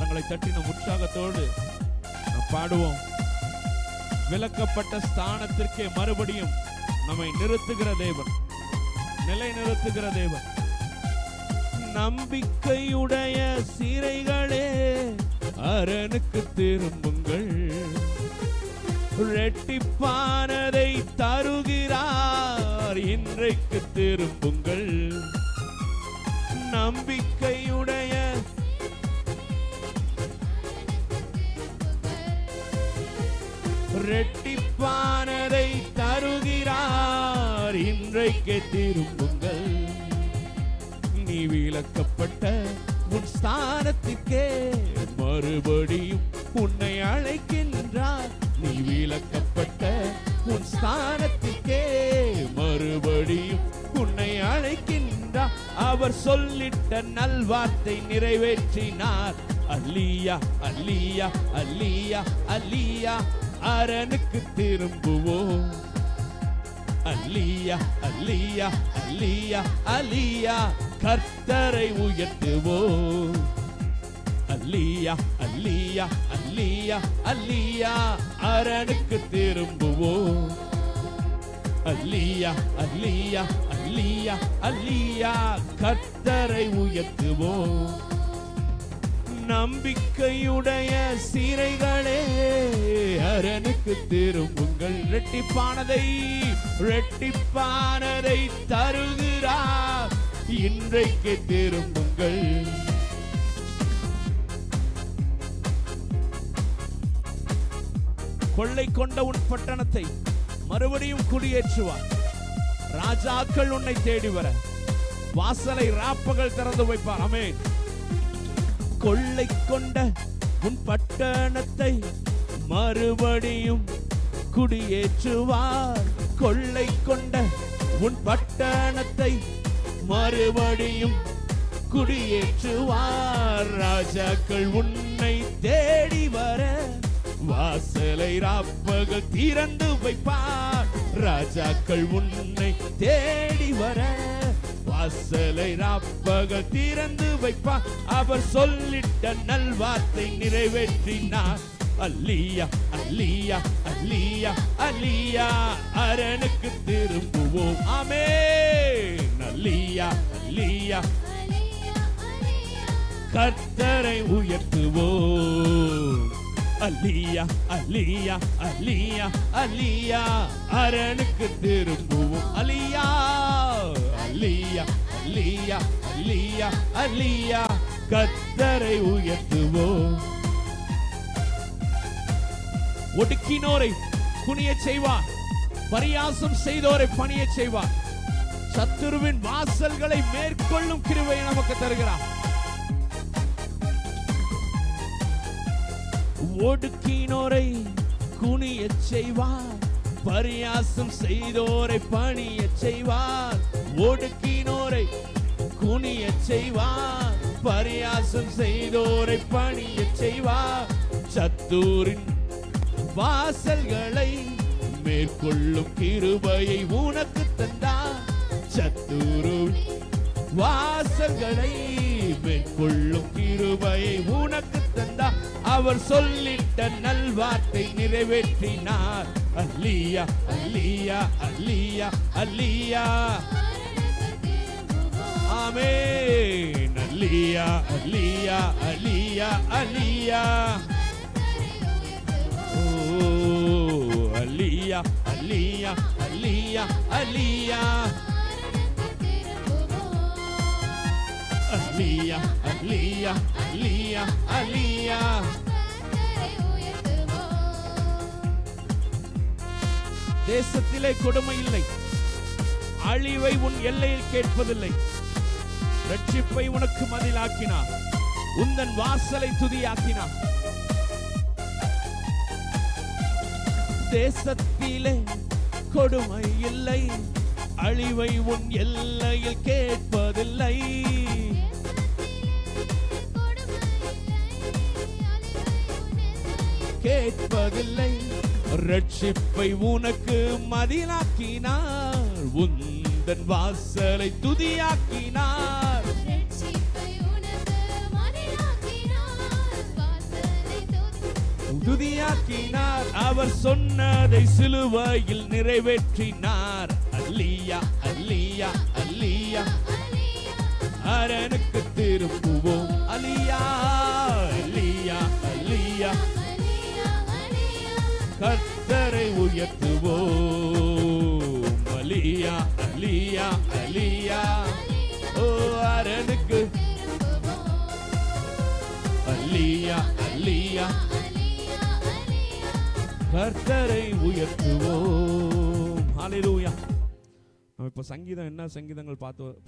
கரங்களை தட்டி நம் உற்சாகத்தோடு பாடுவோம். விலக்கப்பட்ட ஸ்தானத்திற்கே மறுபடியும் நம்மை நிறுத்துகிற தேவன், நிலை நிறுத்துகிற தேவன். நம்பிக்கையுடைய சிறைகளே அரணுக்கு திரும்புங்கள், இரட்டிப்பானதை தருகிறார் இன்றைக்கு திரும்புங்கள். நம்பிக்கையுடைய இரட்டிப்பானதை தருகிறார் இன்றைக்கு திரும்புங்கள். நீ விலக்கப்பட்ட உன் ஸ்தானத்திற்கே மறுபடியும் உன்னை அழைக்கின்றார். நீ விலக்கப்பட்ட உன் ஸ்தானத்திற்கே மறுபடியும் உன்னை அழைக்கின்றார். அவர் சொல்லிட்ட நல்வார்த்தை நிறைவேற்றினார். அல்லியா அல்லியா அல்லியா அல்லியா, அரணுக்கு திரும்புவோம். அல்லியா அல்லியா அல்லியா அல்லியா, கர்த்தரை உயர்த்துவோம். அல்லியா அல்லியா அல்லியா அல்லியா, அரணுக்கு திரும்புவோம். அல்லியா அல்லியா அல்லியா அல்லியா, கர்த்தரை உயர்த்துவோம். நம்பிக்கையுடைய சிறைகளே அரணுக்கு திரும்புங்கள், இரட்டிப்பானதை தருகிறார் இன்றைக்கு திரும்புங்கள். கொள்ளை கொண்ட உன் பட்டணத்தை மறுபடியும் குடியேற்றுவார். ராஜாக்கள் உன்னை தேடி வர வாசலை ராப்பகல் திறந்து வைப்பார். ஆமென். கொள்ளை கொண்ட உன் பட்டணத்தை மறுபடியும் குடியேற்றுவார். கொள்ளை கொண்ட உன் பட்டணத்தை மறுபடியும் குடியேற்றுவார். ராஜாக்கள் உன்னை தேடி வர வாசலை ராப்பகல் திறந்து வைப்பார். ராஜாக்கள் உன்னை தேடி வர வாசலை ராப்பகல் திறந்து வைப்பார். அவர் சொல்லிட்ட நல்வார்த்தை நிறைவேற்றினார். அல்லியா அல்லியா அல்லியா அல்லியா, அரணுக்கு திரும்புவோம். ஆமென். அல்லியா அல்லியா, கர்த்தரை உயர்த்துவோம். அல்லியா அல்லியா அல்லியா அல்லியா, அரணுக்கு திரும்புவோம். அல்லியா அல்லியா அல்லியா அல்லியா அல்லியா, கர்த்தரை உயர்த்துவோம். ஒடுக்கினோரை குனிய செய்வார், பரியாசம் செய்தோரை பணிய செய்வார். சத்துருவின் வாசல்களை மேற்கொள்ளும் கிருபையை நமக்கு தருகிறார். ஒடுக்கினோரை குனிய செய்வார், பரியாசம் செய்தோரை பணிய செய்வார். ஒடுக்கினோரை குனிய செய்வார், பரியாசம் செய்தோரை பணிய செய்வார். சத்துரின் வாசல்களை மேற்கொள்ளும் கிருபையை உனக்கு தந்தார். சத்துரு வாசல்களை மேற்கொள்ளும் கிருபையை உனக்கு தந்தார். அவர் சொல்லிட்ட நல்வார்த்தை நிறைவேற்றினார். அல்லியா அல்லியா அல்லியா அல்லியா, ஆமென். அல்லியா அல்லியா அல்லியா அல்லியா, ஓ அல்லியா அல்லியா அல்லியா அல்லியா, அல்லியா அல்லியா அல்லியா அல்லியா. தேசத்திலே கொடுமை இல்லை, அழிவை உன் எல்லையில் கேட்பதில்லை. ரட்சிப்பை உனக்கு மதிலாக்கினார், உந்தன் வாசலை துதியாக்கினார். தேசத்திலே கொடுமை இல்லை, அழிவை உன் எல்லையில் கேட்பதில்லை. கேட்பதில்லை. ரட்சிப்பை உனக்கு மதிலாக்கினார், உந்தன் வாசலை துதியாக்கினார். துதியாக்கினார். அவர் சொன்னதை சிலுவையில் நிறைவேற்றினார். அல்லேலூயா அல்லேலூயா அல்லேலூயா. அரனுக்கு திரும்புவோம். அல்லேலூயா அல்லேலூயா அல்லேலூயா. கர்த்தரை உயர்த்துவோம். அல்லேலூயா அல்லேலூயா அல்லேலூயா. ஓ அரனுக்கு அல்லேலூயா அல்லேலூயா. கர்த்தரை உயர்த்துவோம். ஹல்லேலூயா. நம்ம இப்ப சங்கீதம் என்ன சங்கீதங்கள் பார்த்து